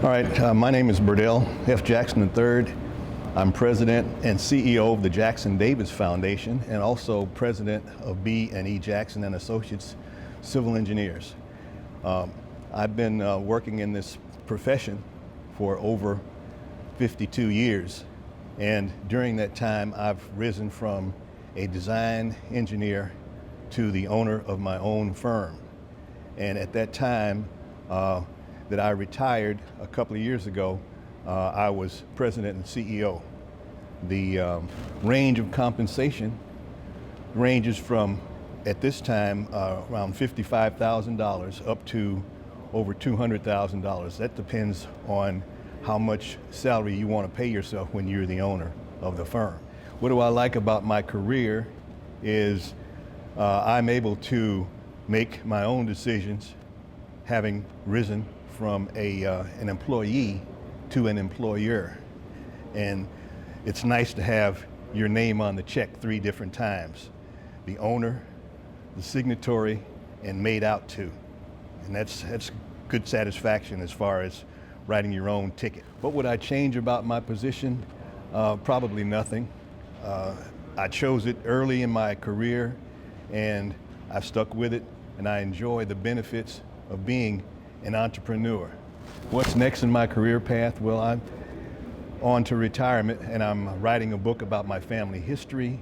All right, my name is Birdell F. Jackson III. I'm president and CEO of the Jackson Davis Foundation and also president of B&E Jackson and Associates Civil Engineers. I've been working in this profession for over 52 years, and during that time I've risen from a design engineer to the owner of my own firm. And at that time that I retired a couple of years ago, I was president and CEO. The range of compensation ranges from, at this time, around $55,000 up to over $200,000. That depends on how much salary you want to pay yourself when you're the owner of the firm. What do I like about my career is I'm able to make my own decisions, having risen from an employee to an employer. And it's nice to have your name on the check 3 different times: the owner, the signatory, and made out to. And that's good satisfaction as far as writing your own ticket. What would I change about my position? Probably nothing. I chose it early in my career, and I've stuck with it, and I enjoy the benefits of being an entrepreneur. What's next in my career path? Well, I'm on to retirement, and I'm writing a book about my family history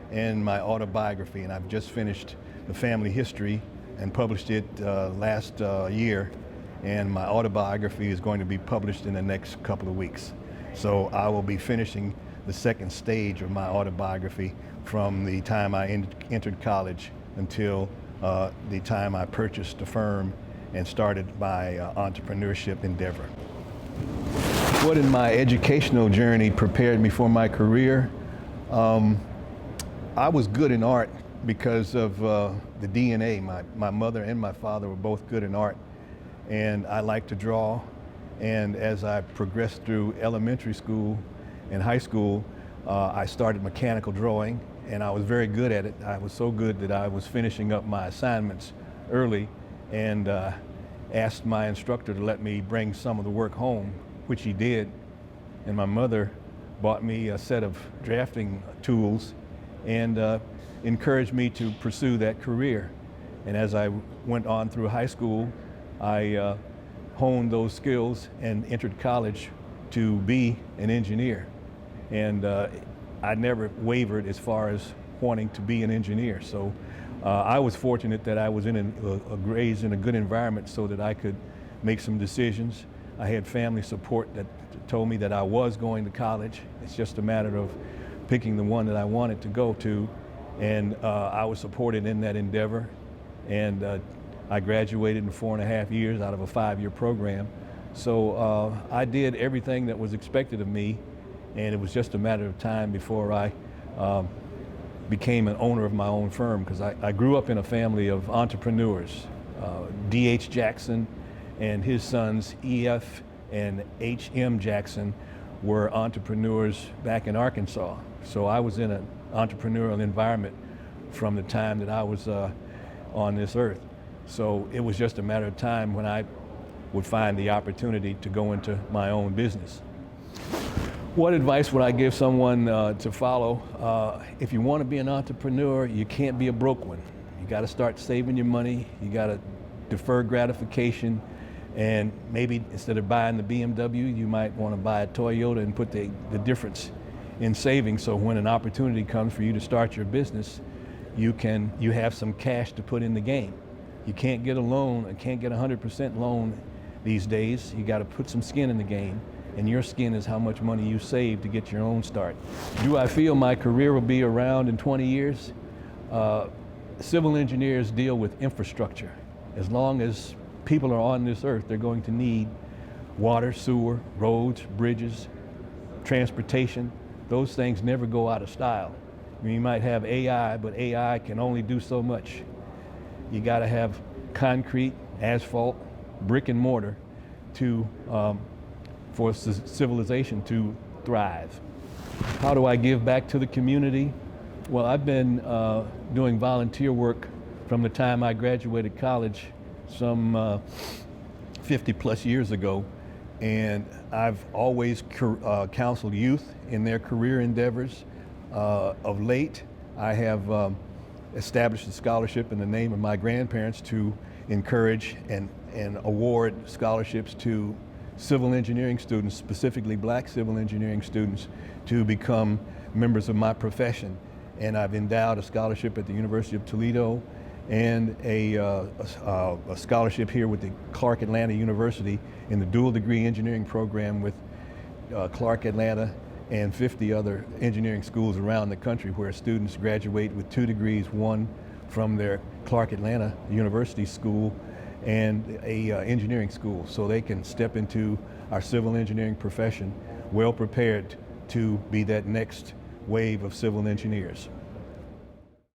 and my autobiography, and I've just finished the family history and published it last year, and my autobiography is going to be published in the next couple of weeks. So I will be finishing the second stage of my autobiography from the time I entered college until the time I purchased the firm and started my entrepreneurship endeavor. What in my educational journey prepared me for my career? I was good in art because of the DNA. My mother and my father were both good in art, and I like to draw. And as I progressed through elementary school and high school, I started mechanical drawing, and I was very good at it. I was so good that I was finishing up my assignments early, and asked my instructor to let me bring some of the work home, which he did. And my mother bought me a set of drafting tools and encouraged me to pursue that career. And as I went on through high school, I honed those skills and entered college to be an engineer. And I never wavered as far as wanting to be an engineer. So I was fortunate that I was raised in a good environment so that I could make some decisions. I had family support that told me that I was going to college. It's just a matter of picking the one that I wanted to go to. And I was supported in that endeavor. And I graduated in 4.5 years out of a 5-year program. So I did everything that was expected of me, and it was just a matter of time before I became an owner of my own firm, because I grew up in a family of entrepreneurs. D.H. Jackson and his sons E.F. and H.M. Jackson were entrepreneurs back in Arkansas. So I was in an entrepreneurial environment from the time that I was on this earth. So it was just a matter of time when I would find the opportunity to go into my own business. What advice would I give someone to follow? If you want to be an entrepreneur, you can't be a broke one. You got to start saving your money. You got to defer gratification, and maybe instead of buying the BMW, you might want to buy a Toyota and put the difference in savings. So when an opportunity comes for you to start your business, you have some cash to put in the game. You can't get a loan, and can't get 100% loan these days. You got to put some skin in the game. And your skin is how much money you save to get your own start. Do I feel my career will be around in 20 years? Civil engineers deal with infrastructure. As long as people are on this earth, they're going to need water, sewer, roads, bridges, transportation. Those things never go out of style. You might have AI, but AI can only do so much. You got to have concrete, asphalt, brick and mortar for civilization to thrive. How do I give back to the community? Well, I've been doing volunteer work from the time I graduated college some 50 plus years ago, And I've always counseled youth in their career endeavors. Of late, I have established a scholarship in the name of my grandparents to encourage and award scholarships to civil engineering students, specifically black civil engineering students, to become members of my profession. And I've endowed a scholarship at the University of Toledo and a scholarship here with the Clark Atlanta University in the dual degree engineering program with Clark Atlanta and 50 other engineering schools around the country, where students graduate with 2 degrees, one from their Clark Atlanta University school and a engineering school, so they can step into our civil engineering profession well prepared to be that next wave of civil engineers.